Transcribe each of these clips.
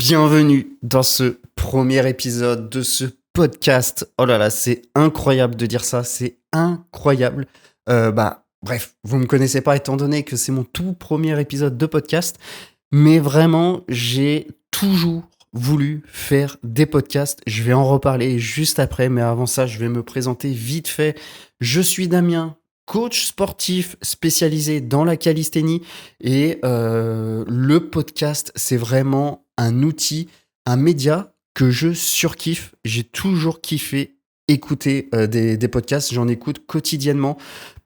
Bienvenue dans ce premier épisode de ce podcast. Oh là là, c'est incroyable de dire ça, c'est incroyable. Bref, vous me connaissez pas étant donné que c'est mon tout premier épisode de podcast, mais vraiment, j'ai toujours voulu faire des podcasts. Je vais en reparler juste après, mais avant ça, je vais me présenter vite fait. Je suis Damien, coach sportif spécialisé dans la calisthénie et le podcast, c'est vraiment un outil, un média que je surkiffe. J'ai toujours kiffé écouter des podcasts. J'en écoute quotidiennement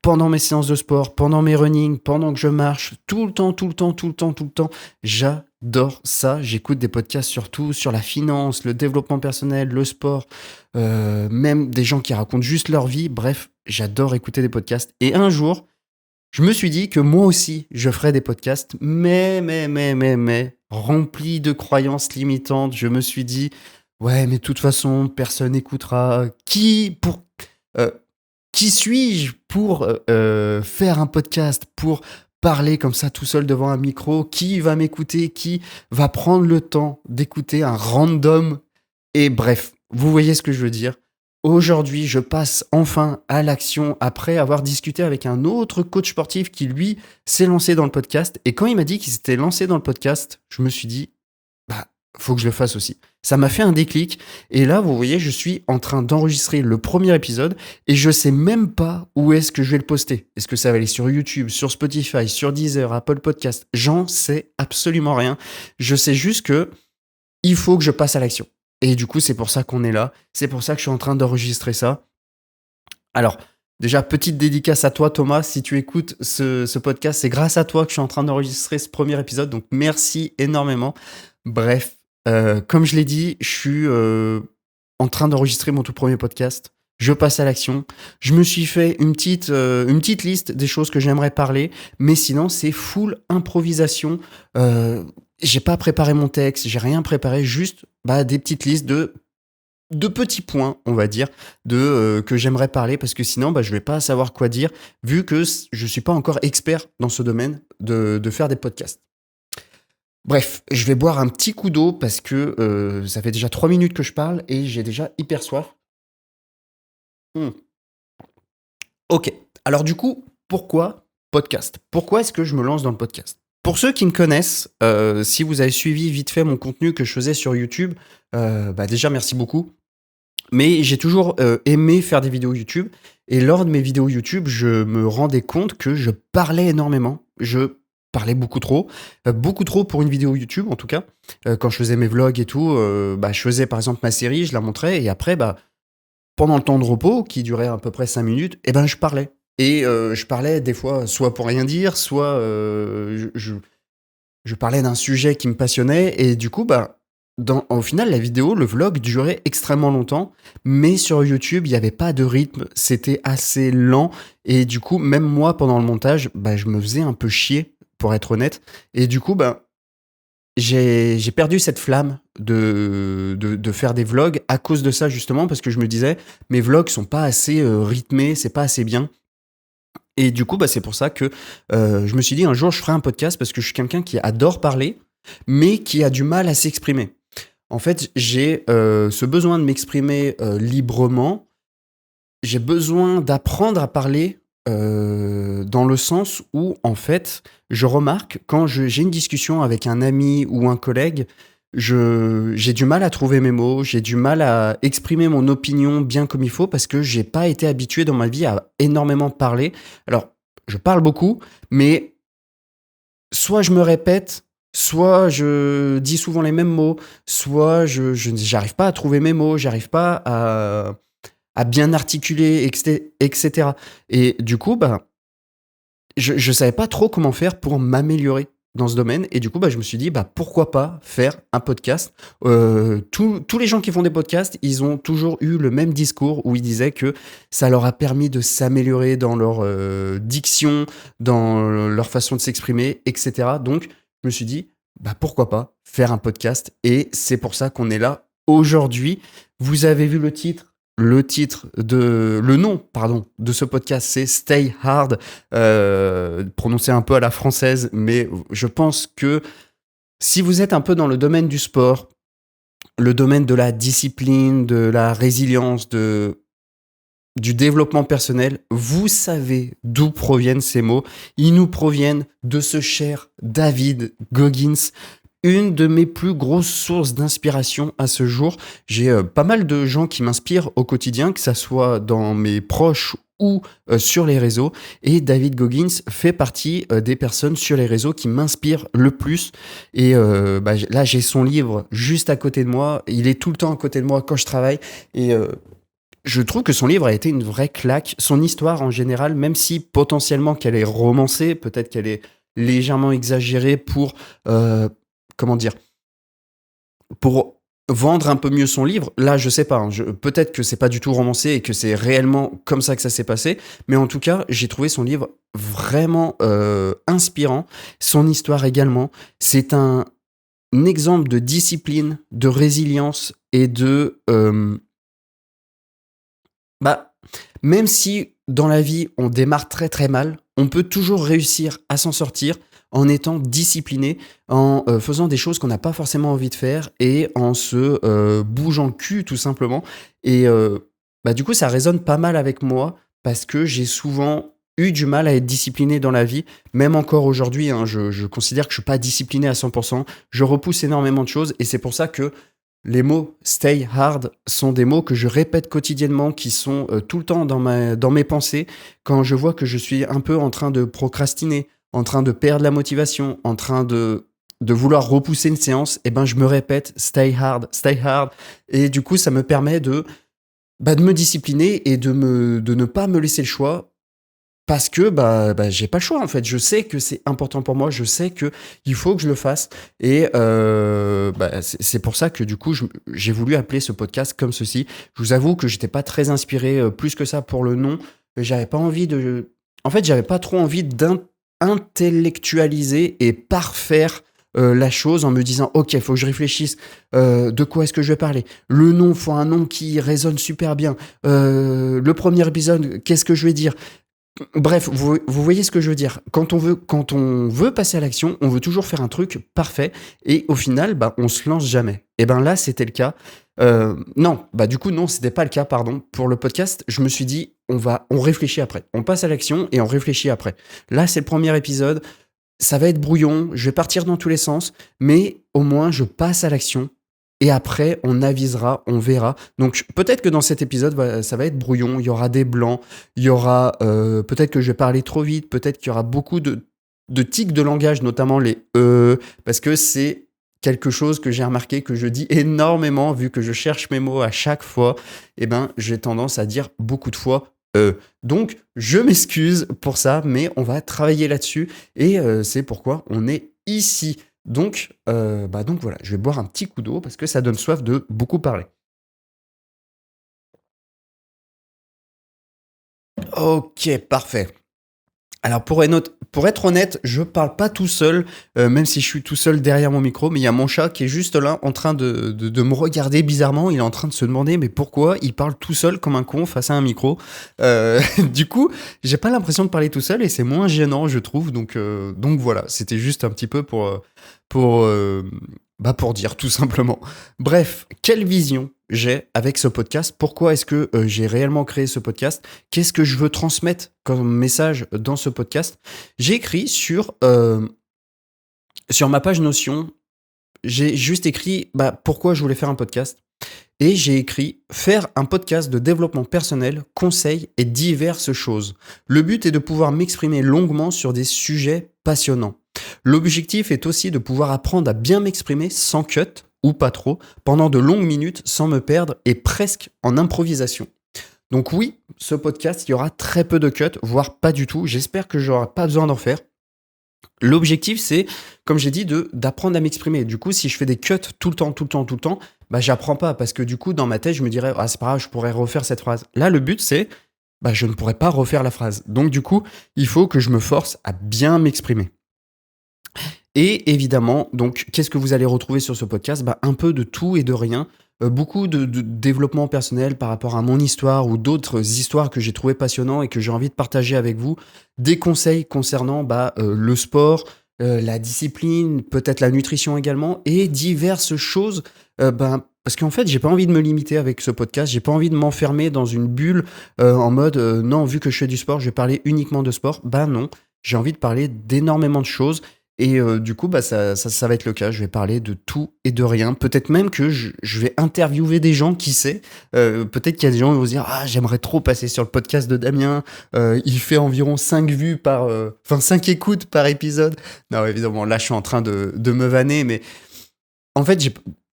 pendant mes séances de sport, pendant mes runnings, pendant que je marche, tout le temps. J'adore ça. J'écoute des podcasts surtout sur la finance, le développement personnel, le sport, même des gens qui racontent juste leur vie. Bref, j'adore écouter des podcasts. Et un jour, je me suis dit que moi aussi, je ferais des podcasts, mais, rempli de croyances limitantes. Je me suis dit, ouais, mais de toute façon, personne n'écoutera. Euh, qui suis-je pour faire un podcast, pour parler comme ça tout seul devant un micro? Qui va m'écouter? Qui va prendre le temps d'écouter un random? Et bref, vous voyez ce que je veux dire. Aujourd'hui, je passe enfin à l'action après avoir discuté avec un autre coach sportif qui, lui, s'est lancé dans le podcast. Et quand il m'a dit qu'il s'était lancé dans le podcast, je me suis dit, faut que je le fasse aussi. Ça m'a fait un déclic. Et là, vous voyez, je suis en train d'enregistrer le premier épisode et je sais même pas où est-ce que je vais le poster. Est-ce que ça va aller sur YouTube, sur Spotify, sur Deezer, Apple Podcast? J'en sais absolument rien. Je sais juste que il faut que je passe à l'action. Et du coup, c'est pour ça qu'on est là. C'est pour ça que je suis en train d'enregistrer ça. Alors, déjà, petite dédicace à toi, Thomas. Si tu écoutes ce podcast, c'est grâce à toi que je suis en train d'enregistrer ce premier épisode. Donc, merci énormément. Bref, comme je l'ai dit, je suis en train d'enregistrer mon tout premier podcast. Je passe à l'action. Je me suis fait une petite liste des choses que j'aimerais parler. Mais sinon, c'est full improvisation. J'ai pas préparé mon texte, j'ai rien préparé, juste des petites listes de petits points, on va dire, que j'aimerais parler, parce que sinon, je vais pas savoir quoi dire, vu que je suis pas encore expert dans ce domaine de faire des podcasts. Bref, je vais boire un petit coup d'eau, parce que ça fait déjà 3 minutes que je parle, et j'ai déjà hyper soif. Ok, alors du coup, pourquoi podcast? Pourquoi est-ce que je me lance dans le podcast? Pour ceux qui me connaissent, si vous avez suivi vite fait mon contenu que je faisais sur YouTube, déjà merci beaucoup. Mais j'ai toujours aimé faire des vidéos YouTube. Et lors de mes vidéos YouTube, je me rendais compte que je parlais énormément. Je parlais beaucoup trop pour une vidéo YouTube en tout cas. Quand je faisais mes vlogs et tout, je faisais par exemple ma série, je la montrais. Et après, pendant le temps de repos, qui durait à peu près 5 minutes, je parlais. Et je parlais des fois soit pour rien dire, soit je parlais d'un sujet qui me passionnait. Et du coup, au final, la vidéo, le vlog durait extrêmement longtemps. Mais sur YouTube, il n'y avait pas de rythme. C'était assez lent. Et du coup, même moi, pendant le montage, je me faisais un peu chier, pour être honnête. Et du coup, j'ai perdu cette flamme de faire des vlogs à cause de ça, justement, parce que je me disais, mes vlogs sont pas assez rythmés, c'est pas assez bien. Et du coup, c'est pour ça que je me suis dit un jour je ferai un podcast, parce que je suis quelqu'un qui adore parler, mais qui a du mal à s'exprimer. En fait, j'ai ce besoin de m'exprimer librement. J'ai besoin d'apprendre à parler dans le sens où, en fait, je remarque quand j'ai une discussion avec un ami ou un collègue, j'ai du mal à trouver mes mots, j'ai du mal à exprimer mon opinion bien comme il faut, parce que j'ai pas été habitué dans ma vie à énormément parler. Alors, je parle beaucoup, mais soit je me répète, soit je dis souvent les mêmes mots, soit j'arrive pas à trouver mes mots, j'arrive pas à bien articuler, etc. Et du coup, je savais pas trop comment faire pour m'améliorer dans ce domaine. Et du coup, je me suis dit, pourquoi pas faire un podcast? Tous les gens qui font des podcasts, ils ont toujours eu le même discours où ils disaient que ça leur a permis de s'améliorer dans leur diction, dans leur façon de s'exprimer, etc. Donc, je me suis dit, pourquoi pas faire un podcast? Et c'est pour ça qu'on est là aujourd'hui. Vous avez vu le nom, de ce podcast, c'est Stay Hard, prononcé un peu à la française, mais je pense que Si vous êtes un peu dans le domaine du sport, le domaine de la discipline, de la résilience, du développement personnel, vous savez d'où proviennent ces mots. Ils nous proviennent de ce cher David Goggins, une de mes plus grosses sources d'inspiration à ce jour. J'ai pas mal de gens qui m'inspirent au quotidien, que ça soit dans mes proches ou sur les réseaux. Et David Goggins fait partie des personnes sur les réseaux qui m'inspirent le plus. Et là, j'ai son livre juste à côté de moi. Il est tout le temps à côté de moi quand je travaille. Et je trouve que son livre a été une vraie claque. Son histoire en général, même si potentiellement qu'elle est romancée, peut-être qu'elle est légèrement exagérée pour, comment dire, pour vendre un peu mieux son livre. Là, je sais pas. Peut-être que c'est pas du tout romancé et que c'est réellement comme ça que ça s'est passé. Mais en tout cas, j'ai trouvé son livre vraiment inspirant. Son histoire également. C'est un exemple de discipline, de résilience et de même si dans la vie on démarre très très mal, on peut toujours réussir à s'en sortir en étant discipliné, en faisant des choses qu'on n'a pas forcément envie de faire et en se bougeant le cul tout simplement. Et du coup, ça résonne pas mal avec moi parce que j'ai souvent eu du mal à être discipliné dans la vie, même encore aujourd'hui. Je considère que je suis pas discipliné à 100%. Je repousse énormément de choses et c'est pour ça que les mots stay hard sont des mots que je répète quotidiennement, qui sont tout le temps dans mes pensées. Quand je vois que je suis un peu en train de procrastiner, en train de perdre la motivation, en train de vouloir repousser une séance, eh ben je me répète stay hard, stay hard. Et du coup, ça me permet de me discipliner et de ne pas me laisser le choix. Parce que j'ai pas le choix en fait. Je sais que c'est important pour moi. Je sais que il faut que je le fasse. Et c'est pour ça que du coup j'ai voulu appeler ce podcast comme ceci. Je vous avoue que j'étais pas très inspiré plus que ça pour le nom. J'avais pas envie de. En fait, j'avais pas trop envie d'intellectualiser et parfaire la chose en me disant ok, il faut que je réfléchisse. De quoi est-ce que je vais parler? Le nom, faut un nom qui résonne super bien. Le premier épisode, qu'est-ce que je vais dire? Bref, vous voyez ce que je veux dire. Quand on veut passer à l'action, on veut toujours faire un truc parfait et au final, on se lance jamais. Et ben là, c'était le cas. Non, du coup, non, c'était pas le cas, pardon. Pour le podcast, je me suis dit, on réfléchit après. On passe à l'action et on réfléchit après. Là, c'est le premier épisode. Ça va être brouillon. Je vais partir dans tous les sens, mais au moins, je passe à l'action. Et après, on avisera, on verra. Donc peut-être que dans cet épisode, ça va être brouillon, il y aura des blancs, il y aura peut-être que je vais parler trop vite, peut-être qu'il y aura beaucoup de tics de langage, notamment les parce que c'est quelque chose que j'ai remarqué, que je dis énormément, vu que je cherche mes mots à chaque fois, j'ai tendance à dire beaucoup de fois Donc, je m'excuse pour ça, mais on va travailler là-dessus et c'est pourquoi on est ici. Donc voilà, je vais boire un petit coup d'eau parce que ça donne soif de beaucoup parler. Ok, parfait. Alors pour être honnête, je parle pas tout seul, même si je suis tout seul derrière mon micro, mais il y a mon chat qui est juste là en train de me regarder bizarrement. Il est en train de se demander mais pourquoi il parle tout seul comme un con face à un micro. Du coup, j'ai pas l'impression de parler tout seul et c'est moins gênant, je trouve. Donc voilà, c'était juste un petit peu pour, pour dire tout simplement. Bref, quelle vision j'ai avec ce podcast? Pourquoi est-ce que j'ai réellement créé ce podcast? Qu'est-ce que je veux transmettre comme message dans ce podcast? J'ai écrit sur ma page Notion, j'ai juste écrit pourquoi je voulais faire un podcast. Et j'ai écrit faire un podcast de développement personnel, conseils et diverses choses. Le but est de pouvoir m'exprimer longuement sur des sujets passionnants. L'objectif est aussi de pouvoir apprendre à bien m'exprimer sans cut, ou pas trop, pendant de longues minutes sans me perdre et presque en improvisation. Donc oui, ce podcast, il y aura très peu de cuts, voire pas du tout. J'espère que j'aurai pas besoin d'en faire. L'objectif, c'est, comme j'ai dit, d'apprendre à m'exprimer. Du coup, si je fais des cuts tout le temps, j'apprends pas parce que du coup, dans ma tête, je me dirais, c'est pas grave, je pourrais refaire cette phrase. Là, le but, c'est, je ne pourrais pas refaire la phrase. Donc, du coup, il faut que je me force à bien m'exprimer. Et évidemment, donc, qu'est-ce que vous allez retrouver sur ce podcast? Un peu de tout et de rien. Beaucoup de développement personnel par rapport à mon histoire ou d'autres histoires que j'ai trouvées passionnantes et que j'ai envie de partager avec vous. Des conseils concernant le sport, la discipline, peut-être la nutrition également, et diverses choses. Parce qu'en fait, j'ai pas envie de me limiter avec ce podcast. J'ai pas envie de m'enfermer dans une bulle en mode non, vu que je fais du sport, je vais parler uniquement de sport. Ben non, j'ai envie de parler d'énormément de choses. Et du coup, ça va être le cas. Je vais parler de tout et de rien. Peut-être même que je vais interviewer des gens, qui sait. Peut-être qu'il y a des gens qui vont se dire ah, j'aimerais trop passer sur le podcast de Damien. Il fait environ 5 vues enfin 5 écoutes par épisode. Non, évidemment, là, je suis en train de me vanner. Mais en fait,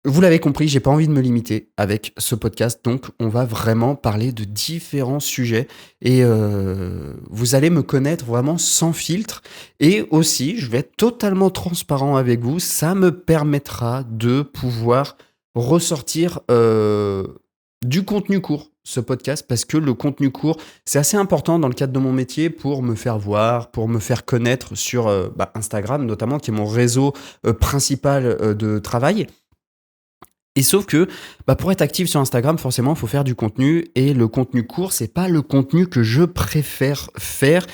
vous l'avez compris, j'ai pas envie de me limiter avec ce podcast, donc on va vraiment parler de différents sujets et vous allez me connaître vraiment sans filtre. Et aussi, je vais être totalement transparent avec vous, ça me permettra de pouvoir ressortir du contenu court, ce podcast, parce que le contenu court, c'est assez important dans le cadre de mon métier pour me faire voir, pour me faire connaître sur Instagram notamment, qui est mon réseau principal de travail. Et sauf que pour être actif sur Instagram, forcément, il faut faire du contenu. Et le contenu court, c'est pas le contenu que je préfère faire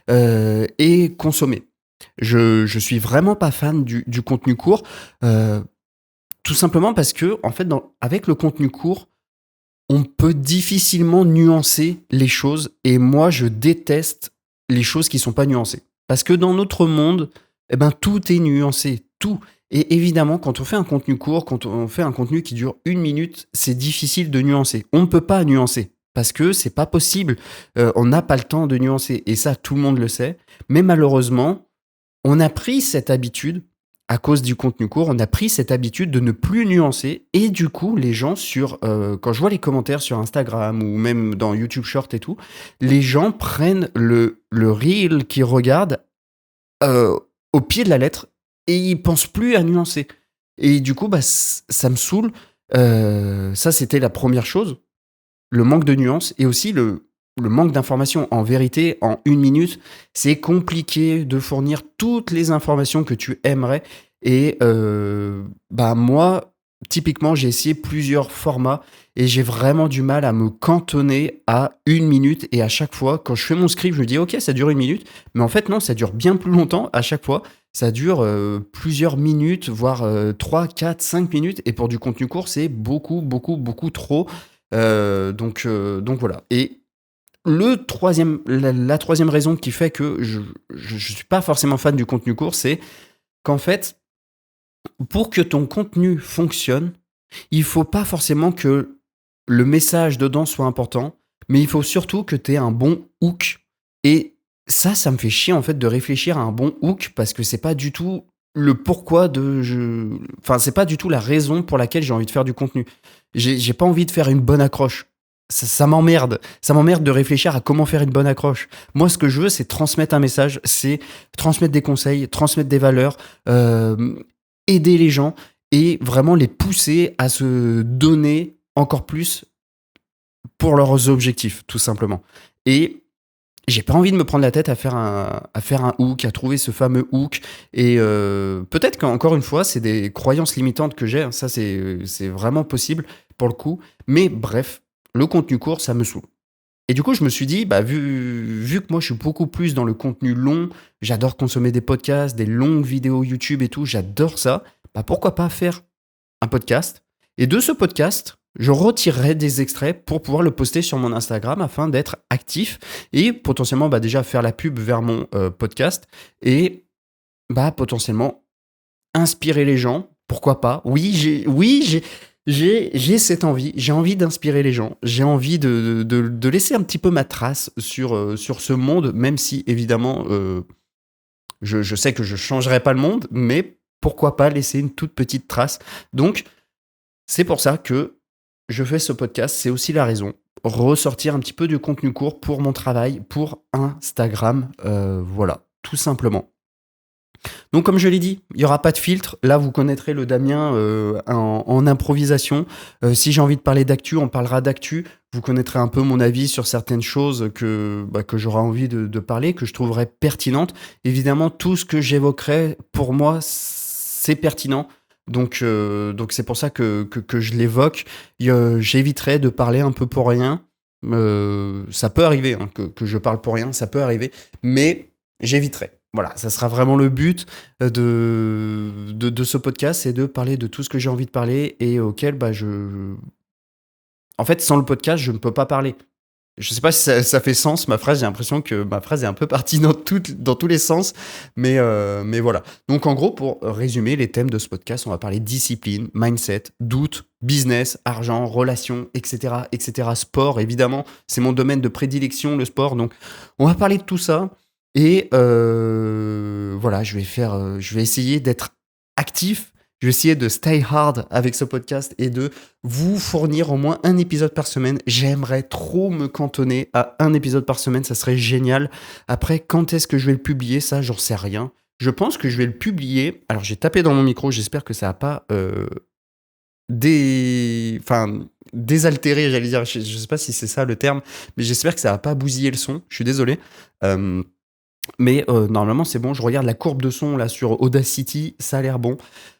et consommer. Je suis vraiment pas fan du contenu court, tout simplement parce que, en fait, avec le contenu court, on peut difficilement nuancer les choses. Et moi, je déteste les choses qui sont pas nuancées. Parce que dans notre monde, tout est nuancé, tout. Et évidemment, quand on fait un contenu court, quand on fait un contenu qui dure 1 minute, c'est difficile de nuancer. On ne peut pas nuancer parce que c'est pas possible. On n'a pas le temps de nuancer. Et ça, tout le monde le sait. Mais malheureusement, on a pris cette habitude, à cause du contenu court, on a pris cette habitude de ne plus nuancer. Et du coup, les gens quand je vois les commentaires sur Instagram ou même dans YouTube Short et tout, les gens prennent le reel qu'ils regardent au pied de la lettre et ils pensent plus à nuancer. Et du coup, ça me saoule. Ça, c'était la première chose, le manque de nuance et aussi le manque d'informations. En vérité, en 1 minute, c'est compliqué de fournir toutes les informations que tu aimerais. Et moi, typiquement, j'ai essayé plusieurs formats et j'ai vraiment du mal à me cantonner à 1 minute. Et à chaque fois, quand je fais mon script, je me dis ok, ça dure 1 minute. Mais en fait, non, ça dure bien plus longtemps à chaque fois. Ça dure plusieurs minutes, voire 3, 4, 5 minutes. Et pour du contenu court, c'est beaucoup, beaucoup, beaucoup trop. Donc voilà. Et la troisième raison qui fait que je suis pas forcément fan du contenu court, c'est qu'en fait, pour que ton contenu fonctionne, il faut pas forcément que le message dedans soit important, mais il faut surtout que tu aies un bon hook. Et ça me fait chier en fait de réfléchir à un bon hook parce que c'est pas du tout le pourquoi Enfin, c'est pas du tout la raison pour laquelle j'ai envie de faire du contenu. J'ai pas envie de faire une bonne accroche. Ça m'emmerde. Ça m'emmerde de réfléchir à comment faire une bonne accroche. Moi, ce que je veux, c'est transmettre un message, c'est transmettre des conseils, transmettre des valeurs, aider les gens et vraiment les pousser à se donner encore plus pour leurs objectifs, tout simplement. Et j'ai pas envie de me prendre la tête à faire un hook, à trouver ce fameux hook. Et peut-être qu'encore une fois, c'est des croyances limitantes que j'ai. Hein. Ça, c'est vraiment possible pour le coup. Mais bref, le contenu court, ça me saoule. Et du coup, je me suis dit, vu que moi, je suis beaucoup plus dans le contenu long, j'adore consommer des podcasts, des longues vidéos YouTube et tout, j'adore ça. Pourquoi pas faire un podcast? Et de ce podcast, je retirerai des extraits pour pouvoir le poster sur mon Instagram afin d'être actif et potentiellement déjà faire la pub vers mon podcast et potentiellement inspirer les gens. Pourquoi pas? J'ai cette envie. J'ai envie d'inspirer les gens. J'ai envie de laisser un petit peu ma trace sur ce monde, même si évidemment je sais que je changerai pas le monde, mais pourquoi pas laisser une toute petite trace. Donc c'est pour ça que je fais ce podcast, c'est aussi la raison. Ressortir un petit peu de contenu court pour mon travail, pour Instagram. Voilà, tout simplement. Donc comme je l'ai dit, il n'y aura pas de filtre. Là, vous connaîtrez le Damien en improvisation. Si j'ai envie de parler d'actu, on parlera d'actu. Vous connaîtrez un peu mon avis sur certaines choses que j'aurai envie de parler, que je trouverais pertinentes. Évidemment, tout ce que j'évoquerai, pour moi, c'est pertinent. Donc c'est pour ça que je l'évoque. J'éviterai de parler un peu pour rien. Ça peut arriver que je parle pour rien, ça peut arriver, mais j'éviterai. voilà, ça sera vraiment le but de ce podcast, c'est de parler de tout ce que j'ai envie de parler et auquel bah, en fait, sans le podcast, je ne peux pas parler. Je sais pas si ça fait sens, ma phrase. J'ai l'impression que ma phrase est un peu partie dans tous les sens. Mais voilà. Donc, en gros, pour résumer les thèmes de ce podcast, on va parler discipline, mindset, doute, business, argent, relations, etc., etc. Sport, évidemment. C'est mon domaine de prédilection, le sport. Donc, on va parler de tout ça. Et voilà, je vais essayer d'être actif. Je vais essayer de stay hard avec ce podcast et de vous fournir au moins un épisode par semaine. J'aimerais trop me cantonner à un épisode par semaine, ça serait génial. Après, quand est-ce que je vais le publier? Ça, j'en sais rien. Je pense que je vais le publier. Alors, j'ai tapé dans mon micro, j'espère que ça n'a pas désaltéré, j'allais dire. Je ne sais pas si c'est ça le terme, mais j'espère que ça va pas bousiller le son. Je suis désolé. Mais normalement, c'est bon. Je regarde la courbe de son là sur Audacity, ça a l'air bon.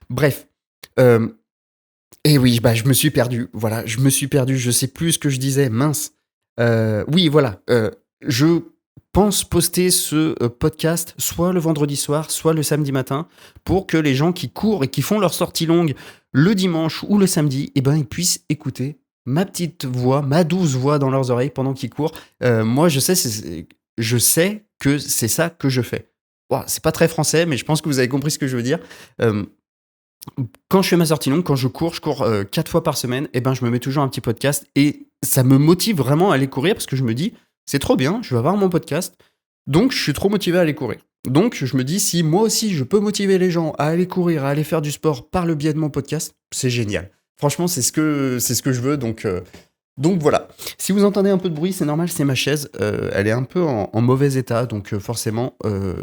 Bref. Et oui, bah, je me suis perdu. Voilà, je me suis perdu. Je sais plus ce que je disais. Mince. Oui, voilà. Je pense poster ce podcast soit le vendredi soir, soit le samedi matin, pour que les gens qui courent et qui font leur sortie longue le dimanche ou le samedi, eh ben, ils puissent écouter ma petite voix, ma douce voix dans leurs oreilles pendant qu'ils courent. Moi, je sais que c'est ça que je fais. Ouah, c'est pas très français, mais je pense que vous avez compris ce que je veux dire. Euh, Quand je fais ma sortie longue, quand je cours 4 fois par semaine, et ben je me mets toujours un petit podcast et ça me motive vraiment à aller courir parce que je me dis, c'est trop bien, je vais avoir mon podcast, donc je suis trop motivé à aller courir. Donc je me dis, si moi aussi je peux motiver les gens à aller courir, à aller faire du sport par le biais de mon podcast, c'est génial. Franchement, c'est ce que je veux, donc voilà. Si vous entendez un peu de bruit, c'est normal, c'est ma chaise, elle est un peu en mauvais état, donc forcément,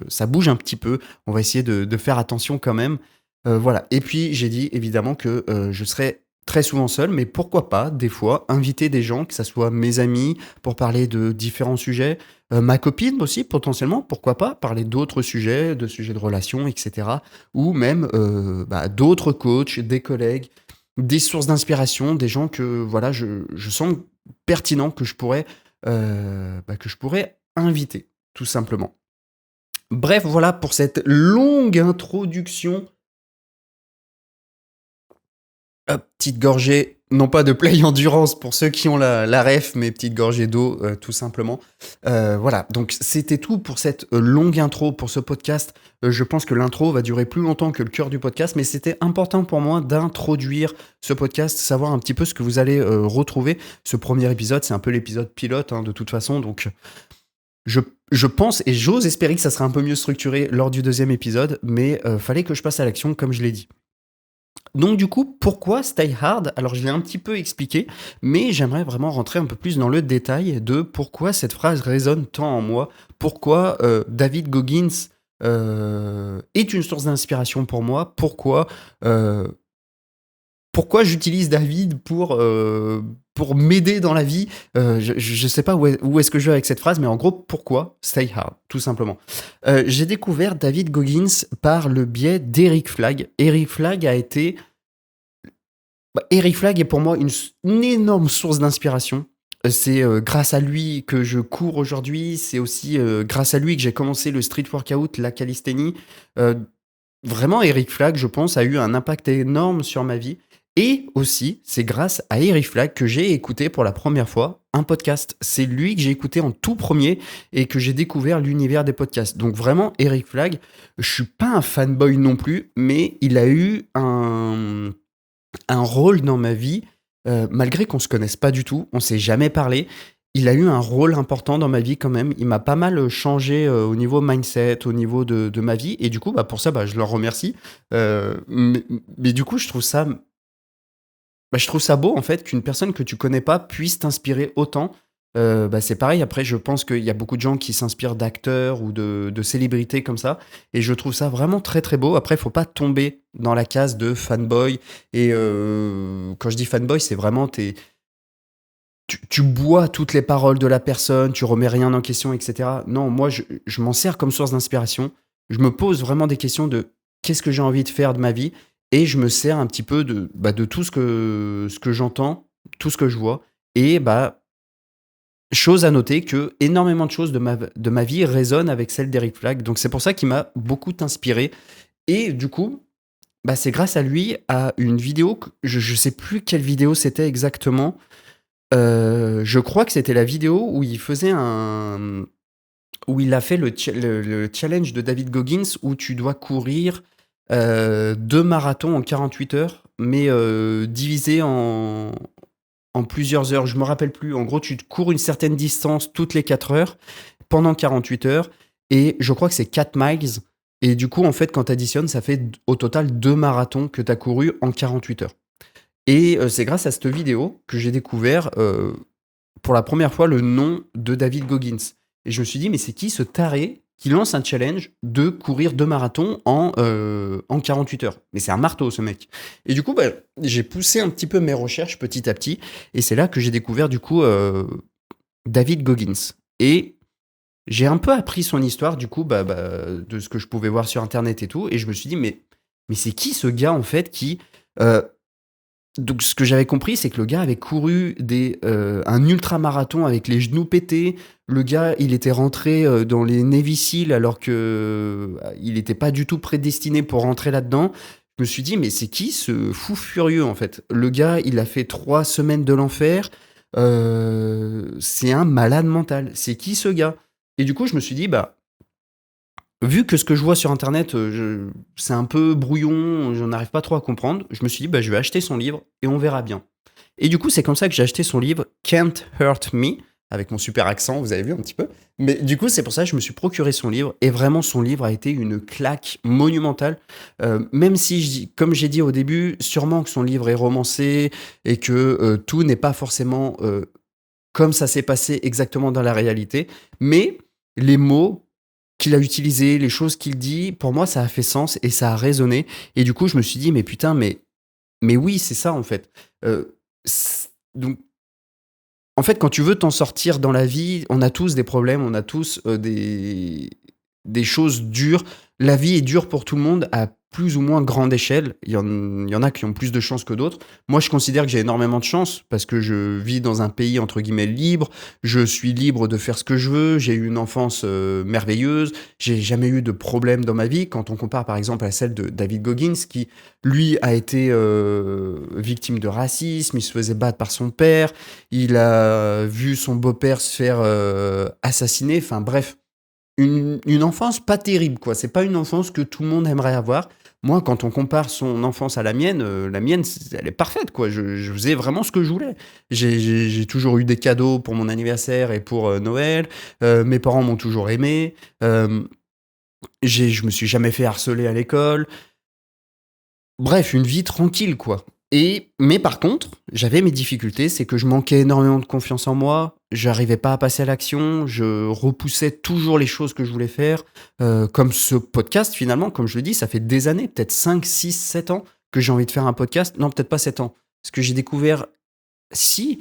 ça bouge un petit peu. On va essayer de faire attention quand même. Voilà. Et puis j'ai dit évidemment que je serais très souvent seul, mais pourquoi pas, des fois, inviter des gens, que ça soit mes amis, pour parler de différents sujets, ma copine aussi, potentiellement, pourquoi pas, parler d'autres sujets, de sujets de relations, etc. Ou même bah, d'autres coachs, des collègues, des sources d'inspiration, des gens que voilà, je sens pertinents que je pourrais inviter, tout simplement. Bref, voilà pour cette longue introduction. Hop, petite gorgée, non pas de Play Endurance pour ceux qui ont la ref, mais petite gorgée d'eau, tout simplement. Voilà, donc c'était tout pour cette longue intro pour ce podcast. Je pense que l'intro va durer plus longtemps que le cœur du podcast, mais c'était important pour moi d'introduire ce podcast, savoir un petit peu ce que vous allez retrouver. Ce premier épisode, c'est un peu l'épisode pilote, hein, de toute façon, donc je, je pense et j'ose espérer que ça sera un peu mieux structuré lors du deuxième épisode, mais fallait que je passe à l'action comme je l'ai dit. Donc du coup, pourquoi Stay Hard? Alors je l'ai un petit peu expliqué, mais j'aimerais vraiment rentrer un peu plus dans le détail de pourquoi cette phrase résonne tant en moi, pourquoi David Goggins est une source d'inspiration pour moi, euh, pourquoi j'utilise David pour m'aider dans la vie. Je sais pas où est-ce que je vais avec cette phrase, mais en gros, pourquoi Stay Hard, tout simplement. J'ai découvert David Goggins par le biais d'Eric Flagg. Eric Flagg est pour moi une énorme source d'inspiration. C'est grâce à lui que je cours aujourd'hui. C'est aussi grâce à lui que j'ai commencé le street workout, la calisthénie. Euh, Vraiment, Eric Flagg, je pense, a eu un impact énorme sur ma vie. Et aussi, c'est grâce à Eric Flagg que j'ai écouté pour la première fois un podcast. C'est lui que j'ai écouté en tout premier et que j'ai découvert l'univers des podcasts. Donc vraiment, Eric Flagg, je suis pas un fanboy non plus, mais il a eu un rôle dans ma vie, malgré qu'on se connaisse pas du tout, on s'est jamais parlé. Il a eu un rôle important dans ma vie quand même. Il m'a pas mal changé au niveau mindset, au niveau de ma vie. Et du coup, bah, pour ça, bah, je le remercie. Mais du coup, je trouve ça beau en fait qu'une personne que tu connais pas puisse t'inspirer autant. Bah, c'est pareil, après je pense qu'il y a beaucoup de gens qui s'inspirent d'acteurs ou de célébrités comme ça, et je trouve ça vraiment très très beau. Après, il faut pas tomber dans la case de fanboy, et quand je dis fanboy, c'est vraiment tu bois toutes les paroles de la personne, tu remets rien en question, etc. Non, moi je m'en sers comme source d'inspiration, je me pose vraiment des questions de qu'est-ce que j'ai envie de faire de ma vie, et je me sers un petit peu de tout ce que j'entends, tout ce que je vois, et bah chose à noter que énormément de choses de ma vie résonnent avec celle d'Eric Flag. Donc c'est pour ça qu'il m'a beaucoup inspiré. Et du coup, bah, c'est grâce à lui, à une vidéo, je sais plus quelle vidéo c'était exactement. Je crois que c'était la vidéo où il faisait où il a fait le challenge de David Goggins où tu dois courir 2 marathons en 48 heures, mais divisé en plusieurs heures. Je me rappelle plus. En gros, tu cours une certaine distance toutes les 4 heures pendant 48 heures. Et je crois que c'est 4 miles. Et du coup, en fait, quand tu additionnes, ça fait au total 2 marathons que tu as couru en 48 heures. Et c'est grâce à cette vidéo que j'ai découvert pour la première fois le nom de David Goggins. Et je me suis dit, mais c'est qui ce taré qui lance un challenge de courir 2 marathons en 48 heures? Mais c'est un marteau, ce mec. Et du coup, bah, j'ai poussé un petit peu mes recherches petit à petit. Et c'est là que j'ai découvert, du coup, David Goggins. Et j'ai un peu appris son histoire, du coup, de ce que je pouvais voir sur Internet et tout. Et je me suis dit, mais c'est qui ce gars, en fait, qui... euh, donc, ce que j'avais compris, c'est que le gars avait couru un ultra-marathon avec les genoux pétés. Le gars, il était rentré dans les Navy Seals alors que il n'était pas du tout prédestiné pour rentrer là-dedans. Je me suis dit, mais c'est qui ce fou furieux, en fait? Le gars, il a fait 3 semaines de l'enfer. C'est un malade mental. C'est qui ce gars? Et du coup, je me suis dit, bah, vu que ce que je vois sur internet, c'est un peu brouillon, je n'arrive pas trop à comprendre, je me suis dit, bah, je vais acheter son livre et on verra bien. Et du coup, c'est comme ça que j'ai acheté son livre Can't Hurt Me, avec mon super accent, vous avez vu un petit peu. Mais du coup, c'est pour ça que je me suis procuré son livre, et vraiment, son livre a été une claque monumentale. Même si, comme j'ai dit au début, sûrement que son livre est romancé, et que tout n'est pas forcément comme ça s'est passé exactement dans la réalité, mais les mots qu'il a utilisés, les choses qu'il dit, pour moi, ça a fait sens et ça a résonné. Et du coup, je me suis dit, mais putain, mais oui, c'est ça, en fait. Donc, en fait, quand tu veux t'en sortir dans la vie, on a tous des problèmes, on a tous des choses dures. La vie est dure pour tout le monde à plus ou moins grande échelle. Il y en a qui ont plus de chance que d'autres. Moi, je considère que j'ai énormément de chance parce que je vis dans un pays entre guillemets libre. Je suis libre de faire ce que je veux. J'ai eu une enfance merveilleuse. J'ai jamais eu de problème dans ma vie. Quand on compare par exemple à celle de David Goggins, qui lui a été victime de racisme, il se faisait battre par son père, il a vu son beau-père se faire assassiner. Enfin bref, une enfance pas terrible, quoi. C'est pas une enfance que tout le monde aimerait avoir. Moi, quand on compare son enfance à la mienne, elle est parfaite, quoi. Je faisais vraiment ce que je voulais. J'ai toujours eu des cadeaux pour mon anniversaire et pour Noël. Mes parents m'ont toujours aimé. Je me suis jamais fait harceler à l'école. Bref, une vie tranquille, quoi. Mais par contre, j'avais mes difficultés, c'est que je manquais énormément de confiance en moi, j'arrivais pas à passer à l'action, je repoussais toujours les choses que je voulais faire, comme ce podcast finalement, comme je le dis, ça fait des années, peut-être 5, 6, 7 ans que j'ai envie de faire un podcast. Non, peut-être pas 7 ans. Parce que j'ai découvert... Si,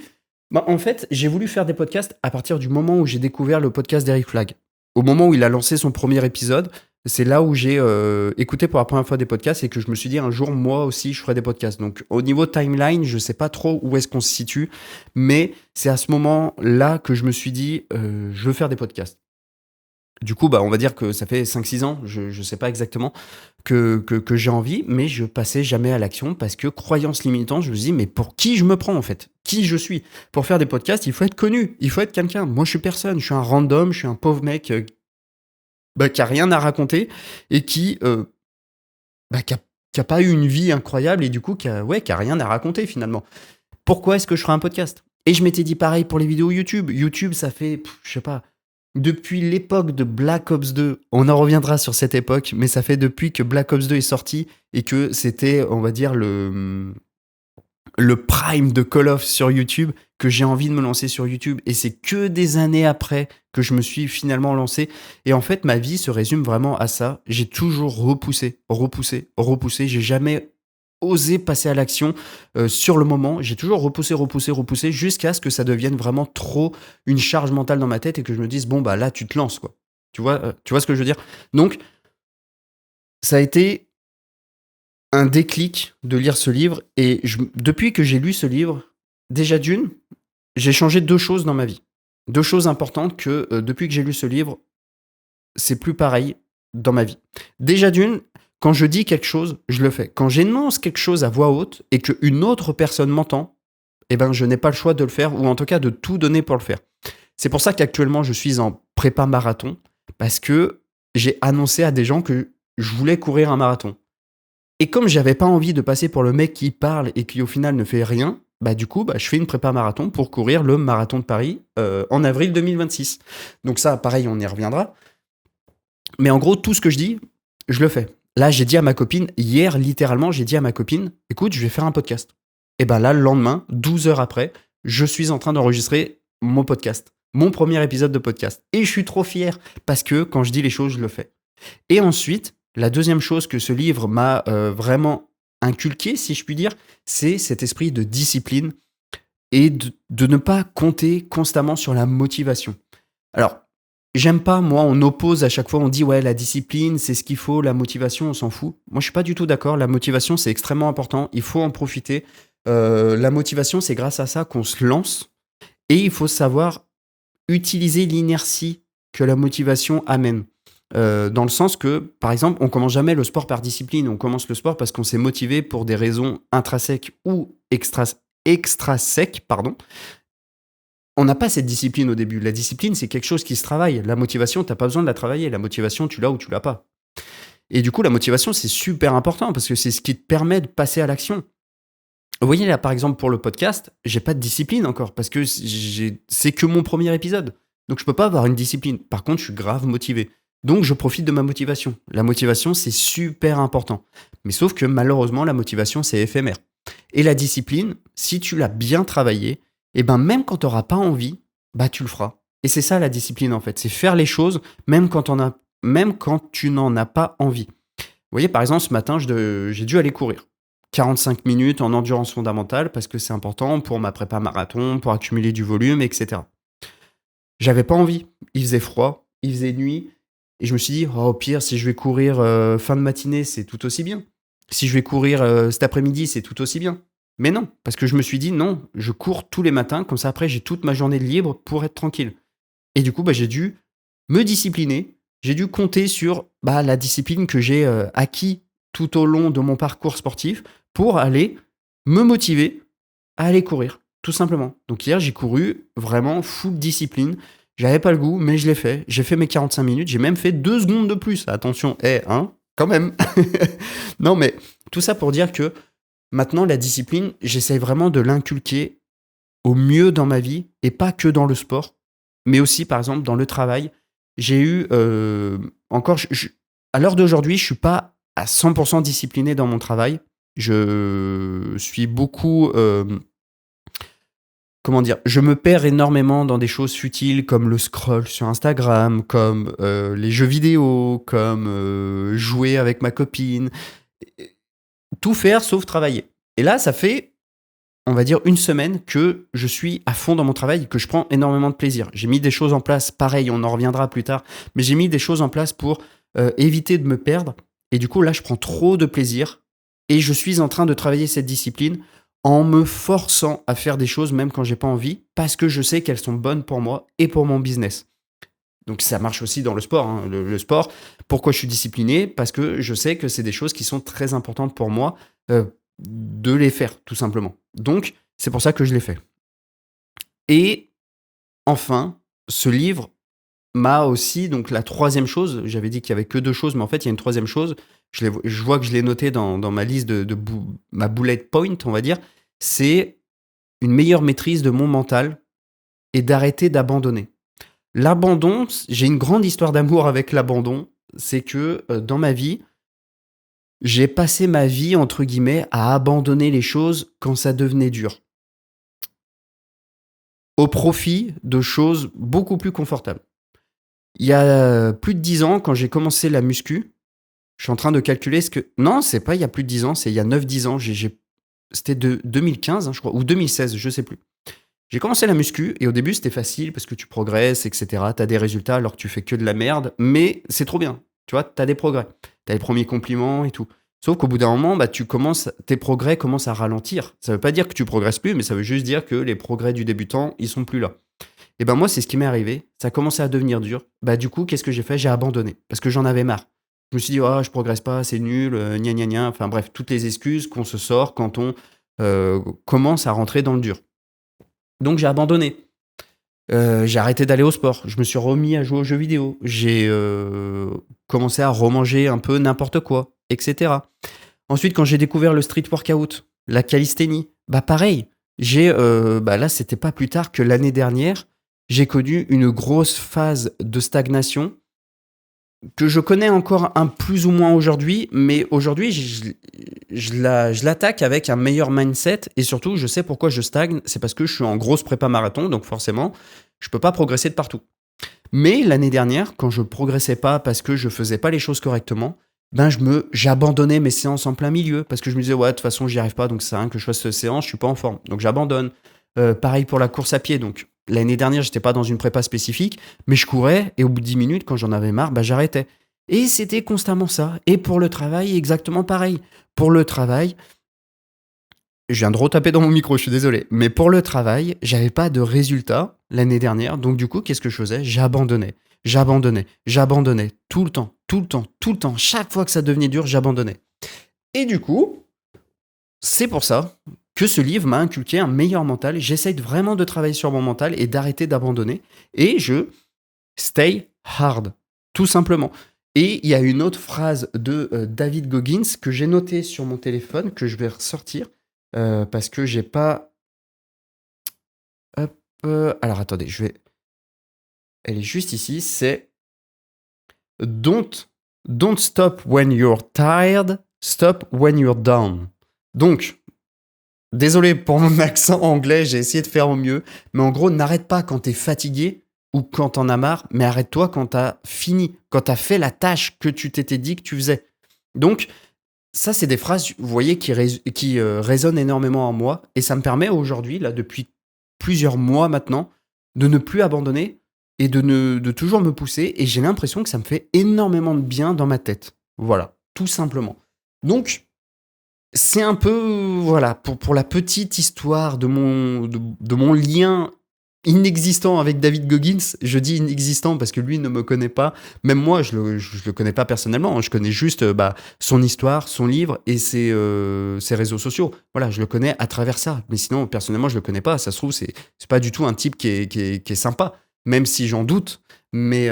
bah, en fait, j'ai voulu faire des podcasts à partir du moment où j'ai découvert le podcast d'Eric Flag. Au moment où il a lancé son premier épisode, c'est là où j'ai écouté pour la première fois des podcasts et que je me suis dit un jour, moi aussi, je ferai des podcasts. Donc, au niveau timeline, je sais pas trop où est-ce qu'on se situe, mais c'est à ce moment-là que je me suis dit, je veux faire des podcasts. Du coup, bah, on va dire que ça fait 5, 6 ans, je sais pas exactement, que j'ai envie, mais je passais jamais à l'action parce que croyance limitante, je me dis, mais pour qui je me prends en fait? Qui je suis? Pour faire des podcasts, il faut être connu, il faut être quelqu'un. Moi, je suis personne, je suis un random, je suis un pauvre mec bah, qui a rien à raconter et qui a pas eu une vie incroyable et du coup, qui a rien à raconter finalement. Pourquoi est-ce que je ferai un podcast? Et je m'étais dit pareil pour les vidéos YouTube. YouTube, ça fait, je sais pas, depuis l'époque de Black Ops 2, on en reviendra sur cette époque, mais ça fait depuis que Black Ops 2 est sorti et que c'était, on va dire, le prime de Call of sur YouTube, que j'ai envie de me lancer sur YouTube. Et c'est que des années après que je me suis finalement lancé. Et en fait, ma vie se résume vraiment à ça. J'ai toujours repoussé, repoussé, repoussé. J'ai jamais osé passer à l'action sur le moment. J'ai toujours repoussé, repoussé, repoussé, jusqu'à ce que ça devienne vraiment trop une charge mentale dans ma tête et que je me dise, bon, bah là, tu te lances, quoi. Tu vois ce que je veux dire? Donc, ça a été un déclic de lire ce livre. Et depuis que j'ai lu ce livre, déjà d'une, j'ai changé 2 choses dans ma vie. 2 choses importantes que, depuis que j'ai lu ce livre, c'est plus pareil dans ma vie. Déjà d'une, quand je dis quelque chose, je le fais. Quand j'énonce quelque chose à voix haute et qu'une autre personne m'entend, eh ben, je n'ai pas le choix de le faire ou en tout cas de tout donner pour le faire. C'est pour ça qu'actuellement, je suis en prépa marathon parce que j'ai annoncé à des gens que je voulais courir un marathon. Et comme j'avais pas envie de passer pour le mec qui parle et qui au final ne fait rien, bah du coup, bah, je fais une prépa marathon pour courir le marathon de Paris en avril 2026. Donc ça, pareil, on y reviendra. Mais en gros, tout ce que je dis, je le fais. Là, j'ai dit à ma copine, hier, littéralement, j'ai dit à ma copine, écoute, je vais faire un podcast. Et ben là, le lendemain, 12 heures après, je suis en train d'enregistrer mon podcast, mon premier épisode de podcast. Et je suis trop fier parce que quand je dis les choses, je le fais. Et ensuite, la deuxième chose que ce livre m'a vraiment inculqué, si je puis dire, c'est cet esprit de discipline et de ne pas compter constamment sur la motivation. Alors, j'aime pas, moi, on oppose à chaque fois, on dit ouais, la discipline, c'est ce qu'il faut, la motivation, on s'en fout. Moi, je suis pas du tout d'accord. La motivation, c'est extrêmement important. Il faut en profiter. La motivation, c'est grâce à ça qu'on se lance. Et il faut savoir utiliser l'inertie que la motivation amène. Dans le sens que, par exemple, on commence jamais le sport par discipline. On commence le sport parce qu'on s'est motivé pour des raisons intrinsèques ou extrasèques, pardon. On n'a pas cette discipline au début. La discipline, c'est quelque chose qui se travaille. La motivation, t'as pas besoin de la travailler. La motivation, tu l'as ou tu l'as pas. Et du coup, la motivation, c'est super important parce que c'est ce qui te permet de passer à l'action. Vous voyez là, par exemple, pour le podcast, j'ai pas de discipline encore parce que c'est que mon premier épisode. Donc, je peux pas avoir une discipline. Par contre, je suis grave motivé. Donc, je profite de ma motivation. La motivation, c'est super important. Mais sauf que malheureusement, la motivation, c'est éphémère. Et la discipline, si tu l'as bien travaillée, et ben même quand tu n'auras pas envie, bah tu le feras. Et c'est ça la discipline en fait, c'est faire les choses même quand tu n'en as pas envie. Vous voyez, par exemple, ce matin, j'ai dû aller courir. 45 minutes en endurance fondamentale parce que c'est important pour ma prépa marathon, pour accumuler du volume, etc. J'avais pas envie. Il faisait froid, il faisait nuit. Et je me suis dit, oh, au pire, si je vais courir fin de matinée, c'est tout aussi bien. Si je vais courir cet après-midi, c'est tout aussi bien. Mais non, parce que je me suis dit, non, je cours tous les matins, comme ça après, j'ai toute ma journée de libre pour être tranquille. Et du coup, bah, j'ai dû me discipliner. J'ai dû compter sur la discipline que j'ai acquis tout au long de mon parcours sportif pour aller me motiver à aller courir, tout simplement. Donc hier, j'ai couru vraiment full discipline. J'avais pas le goût, mais je l'ai fait. J'ai fait mes 45 minutes. J'ai même fait 2 secondes de plus. Attention, quand même. Non, mais tout ça pour dire que maintenant, la discipline, j'essaye vraiment de l'inculquer au mieux dans ma vie et pas que dans le sport, mais aussi, par exemple, dans le travail. J'ai eu à l'heure d'aujourd'hui, je suis pas à 100% discipliné dans mon travail. Je suis beaucoup comment dire, je me perds énormément dans des choses futiles comme le scroll sur Instagram, comme les jeux vidéo, comme jouer avec ma copine. Tout faire sauf travailler. Et là, ça fait, on va dire, 1 semaine que je suis à fond dans mon travail et que je prends énormément de plaisir. J'ai mis des choses en place, pareil, on en reviendra plus tard, mais j'ai mis des choses en place pour éviter de me perdre. Et du coup, là, je prends trop de plaisir et je suis en train de travailler cette discipline en me forçant à faire des choses même quand j'ai pas envie, parce que je sais qu'elles sont bonnes pour moi et pour mon business. Donc ça marche aussi dans le sport. Hein. Le sport, pourquoi je suis discipliné? Parce que je sais que c'est des choses qui sont très importantes pour moi de les faire, tout simplement. Donc c'est pour ça que je les fais. Et enfin, ce livre m'a aussi, donc la troisième chose, j'avais dit qu'il y avait que 2 choses, mais en fait il y a une troisième chose, je vois que je l'ai noté dans ma liste ma bullet point, on va dire, c'est une meilleure maîtrise de mon mental et d'arrêter d'abandonner. L'abandon, j'ai une grande histoire d'amour avec l'abandon, c'est que dans ma vie, j'ai passé ma vie, entre guillemets, à abandonner les choses quand ça devenait dur, au profit de choses beaucoup plus confortables. Il y a plus de 10 ans, quand j'ai commencé la muscu, je suis en train de calculer ce que... Non, c'est pas il y a plus de 10 ans, c'est il y a 9-10 ans. C'était de 2015, hein, je crois, ou 2016, je sais plus. J'ai commencé la muscu et au début, c'était facile parce que tu progresses, etc. Tu as des résultats alors que tu fais que de la merde, mais c'est trop bien. Tu vois, tu as des progrès. Tu as les premiers compliments et tout. Sauf qu'au bout d'un moment, tes progrès commencent à ralentir. Ça veut pas dire que tu progresses plus, mais ça veut juste dire que les progrès du débutant, ils sont plus là. Et ben moi, c'est ce qui m'est arrivé. Ça a commencé à devenir dur. Bah du coup, qu'est-ce que j'ai fait? J'ai abandonné parce que j'en avais marre. Je me suis dit: «Oh, je progresse pas, c'est nul, gna gna gna». Enfin bref, toutes les excuses qu'on se sort quand on, commence à rentrer dans le dur. Donc j'ai abandonné. J'ai arrêté d'aller au sport. Je me suis remis à jouer aux jeux vidéo. J'ai, commencé à remanger un peu n'importe quoi et cetera. Ensuite, quand j'ai découvert le street workout, la calisthénie, bah pareil, bah là, c'était pas plus tard que l'année dernière, j'ai connu une grosse phase de stagnation que je connais encore un plus ou moins aujourd'hui, mais aujourd'hui, je l'attaque avec un meilleur mindset et surtout, je sais pourquoi je stagne. C'est parce que je suis en grosse prépa marathon, donc forcément, je peux pas progresser de partout. Mais l'année dernière, quand je progressais pas parce que je faisais pas les choses correctement, ben j'abandonnais mes séances en plein milieu parce que je me disais ouais de toute façon j'y arrive pas donc c'est rien que je fasse cette séance, je suis pas en forme donc j'abandonne. Pareil pour la course à pied donc l'année dernière j'étais pas dans une prépa spécifique mais je courais et au bout de 10 minutes quand j'en avais marre bah j'arrêtais. Et c'était constamment ça. Et pour le travail exactement pareil. Pour le travail, je viens de retaper dans mon micro, je suis désolé. Mais pour le travail, j'avais pas de résultat l'année dernière. Donc du coup, qu'est-ce que je faisais? J'abandonnais. J'abandonnais. J'abandonnais. Tout le temps. Tout le temps. Tout le temps. Chaque fois que ça devenait dur, j'abandonnais. Et du coup, c'est pour ça que ce livre m'a inculqué un meilleur mental. J'essaye vraiment de travailler sur mon mental et d'arrêter d'abandonner. Et je stay hard. Tout simplement. Et il y a une autre phrase de David Goggins que j'ai notée sur mon téléphone, que je vais ressortir, parce que j'ai pas... Hop, alors attendez, elle est juste ici, c'est don't, don't stop when you're tired, stop when you're down. Donc, désolé pour mon accent anglais, j'ai essayé de faire au mieux, mais en gros, n'arrête pas quand t'es fatigué ou quand t'en as marre, mais arrête-toi quand t'as fini, quand t'as fait la tâche que tu t'étais dit que tu faisais. Donc, ça, c'est des phrases, vous voyez, qui résonnent énormément en moi, et ça me permet aujourd'hui, là, depuis plusieurs mois maintenant, de ne plus abandonner et de toujours me pousser, et j'ai l'impression que ça me fait énormément de bien dans ma tête. Voilà, tout simplement. Donc, c'est un peu, voilà, pour la petite histoire de mon lien inexistant avec David Goggins. Je dis inexistant parce que lui ne me connaît pas. Même moi, je le connais pas personnellement, hein. Je connais juste bah, son histoire, son livre et ses réseaux sociaux. Voilà, je le connais à travers ça. Mais sinon, personnellement, je le connais pas. Ça se trouve, c'est pas du tout un type qui est sympa, même si j'en doute. Mais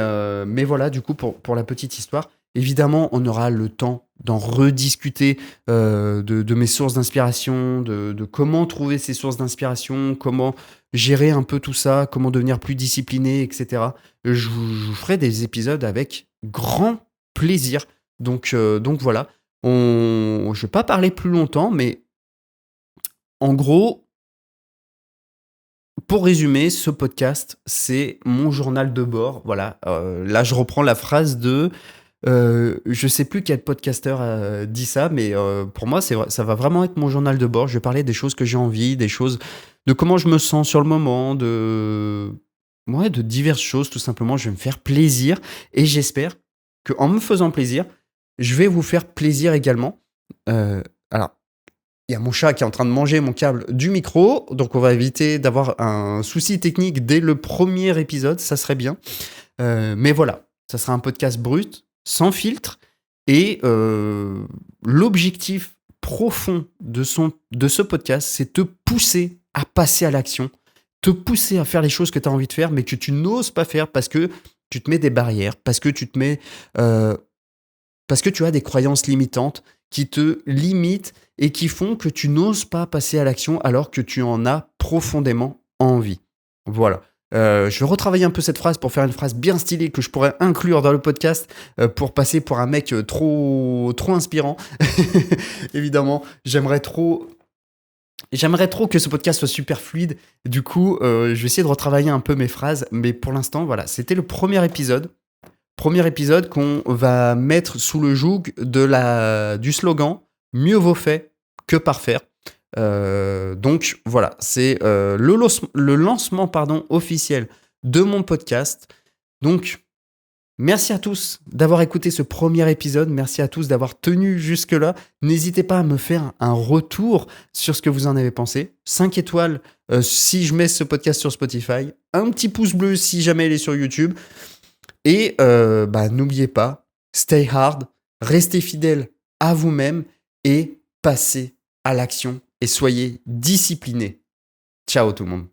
voilà, du coup, pour la petite histoire, évidemment, on aura le temps d'en rediscuter de mes sources d'inspiration, de comment trouver ces sources d'inspiration, comment gérer un peu tout ça, comment devenir plus discipliné, etc. Je vous ferai des épisodes avec grand plaisir. Donc voilà, je ne vais pas parler plus longtemps, mais en gros, pour résumer, ce podcast, c'est mon journal de bord. Voilà, là je reprends la phrase de... je sais plus quel podcasteur a dit ça, mais pour moi, ça va vraiment être mon journal de bord. Je vais parler des choses que j'ai envie, des choses, de comment je me sens sur le moment, ouais, de diverses choses, tout simplement. Je vais me faire plaisir et j'espère qu'en me faisant plaisir, je vais vous faire plaisir également. Alors, il y a mon chat qui est en train de manger mon câble du micro, donc on va éviter d'avoir un souci technique dès le premier épisode, ça serait bien. Mais voilà, ça sera un podcast brut, sans filtre, et l'objectif profond de ce podcast, c'est te pousser à passer à l'action, te pousser à faire les choses que tu as envie de faire, mais que tu n'oses pas faire parce que tu te mets des barrières, parce que parce que tu as des croyances limitantes qui te limitent et qui font que tu n'oses pas passer à l'action alors que tu en as profondément envie. Voilà. Je vais retravailler un peu cette phrase pour faire une phrase bien stylée que je pourrais inclure dans le podcast pour passer pour un mec trop inspirant. Évidemment, j'aimerais trop que ce podcast soit super fluide. Du coup, je vais essayer de retravailler un peu mes phrases. Mais pour l'instant, voilà, c'était le premier épisode. Premier épisode qu'on va mettre sous le joug du slogan « Mieux vaut fait que parfaire ». Donc voilà, c'est le lancement officiel de mon podcast. Donc merci à tous d'avoir écouté ce premier épisode, merci à tous d'avoir tenu jusque-là. N'hésitez pas à me faire un retour sur ce que vous en avez pensé. 5 étoiles si je mets ce podcast sur Spotify, un petit pouce bleu si jamais il est sur YouTube. Et n'oubliez pas, stay hard, restez fidèle à vous-même et passez à l'action et soyez disciplinés. Ciao tout le monde.